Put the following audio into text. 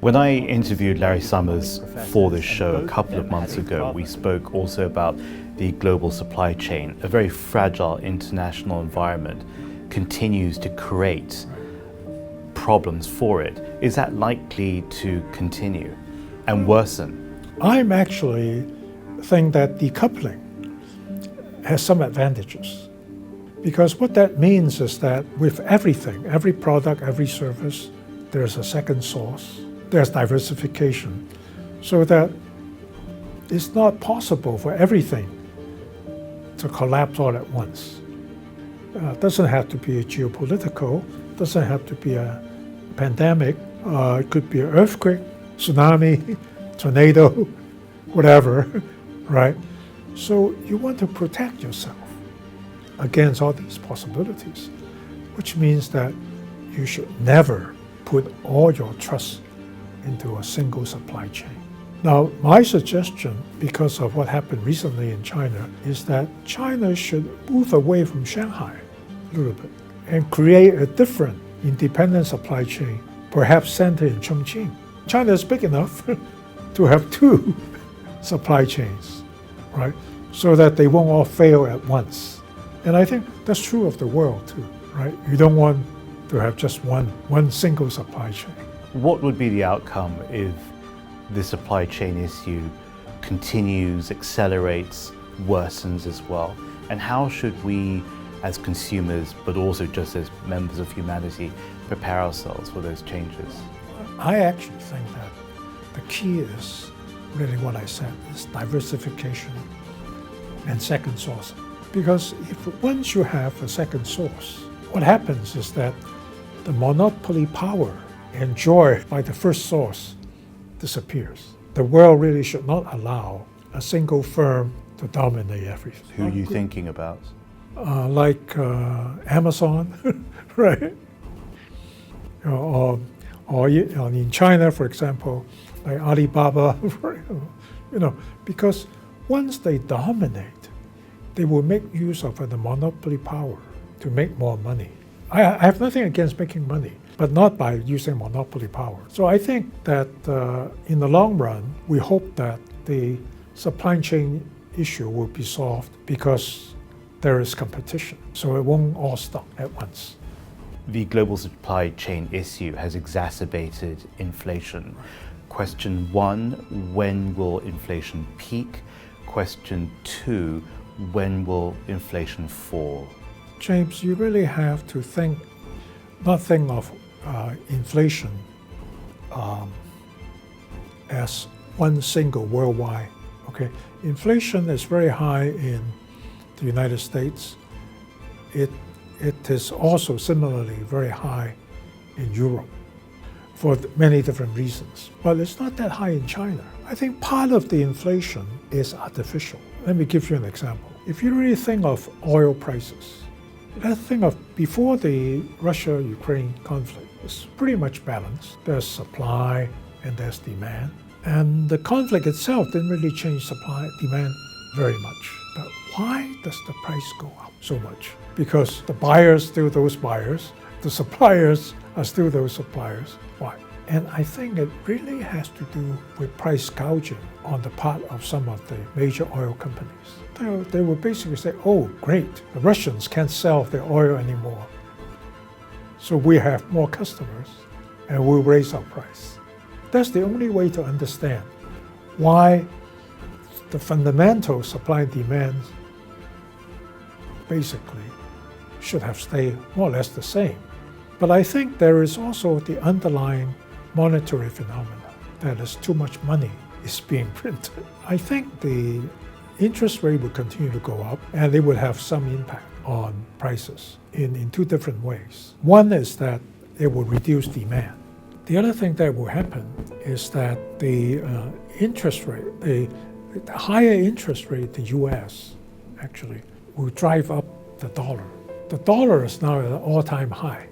When I interviewed Larry Summers for this show a couple of months ago, we spoke also about the global supply chain. A very fragile international environment continues to create problems for it. Is that likely to continue and worsen? I'm actually think that decoupling has some advantages, because what that means is that with everything, every product, every service, there's a second source. There's diversification, so that it's not possible for everything to collapse all at once. It doesn't have to be a geopolitical, doesn't have to be a pandemic, it could be an earthquake, tsunami, tornado, whatever, right? So you want to protect yourself against all these possibilities, which means that you should never put all your trust into a single supply chain. Now, my suggestion, because of what happened recently in China, is that China should move away from Shanghai a little bit and create a different independent supply chain, perhaps centered in Chongqing. China is big enough to have two supply chains, right? So that they won't all fail at once. And I think that's true of the world too, right? You don't want to have just one single supply chain. What would be the outcome if the supply chain issue continues, accelerates, worsens as well? And how should we, as consumers, but also just as members of humanity, prepare ourselves for those changes? I actually think that the key is really what I said, is diversification and second sourcing. Because if once you have a second source, what happens is that the monopoly power enjoyed by the first source disappears. The world really should not allow a single firm to dominate everything. Who are you thinking about? Like Amazon, right? Or in China, for example, like Alibaba, because once they dominate, they will make use of the monopoly power to make more money. I have nothing against making money, but not by using monopoly power. So I think that in the long run, we hope that the supply chain issue will be solved because there is competition, so it won't all stop at once. The global supply chain issue has exacerbated inflation. Question 1, when will inflation peak? Question 2, when will inflation fall? James, you really have to not think of inflation as one single worldwide. Okay, inflation is very high in the United States. It is also similarly very high in Europe for many different reasons. But it's not that high in China. I think part of the inflation is artificial. Let me give you an example. If you really think of oil prices, let's think of before the Russia-Ukraine conflict. It's pretty much balanced. There's supply and there's demand. And the conflict itself didn't really change supply, demand very much. But why does the price go up so much? Because the buyers still those buyers, the suppliers are still those suppliers. Why? And I think it really has to do with price gouging on the part of some of the major oil companies. They will basically say, oh, great, the Russians can't sell their oil anymore. So we have more customers and we'll raise our price. That's the only way to understand why the fundamental supply and demand basically should have stayed more or less the same. But I think there is also the underlying monetary phenomena, that is too much money is being printed. I think the interest rate will continue to go up and it will have some impact on prices in two different ways. One is that it will reduce demand. The other thing that will happen is that the interest rate, the higher interest rate in the US actually will drive up the dollar. The dollar is now at an all-time high.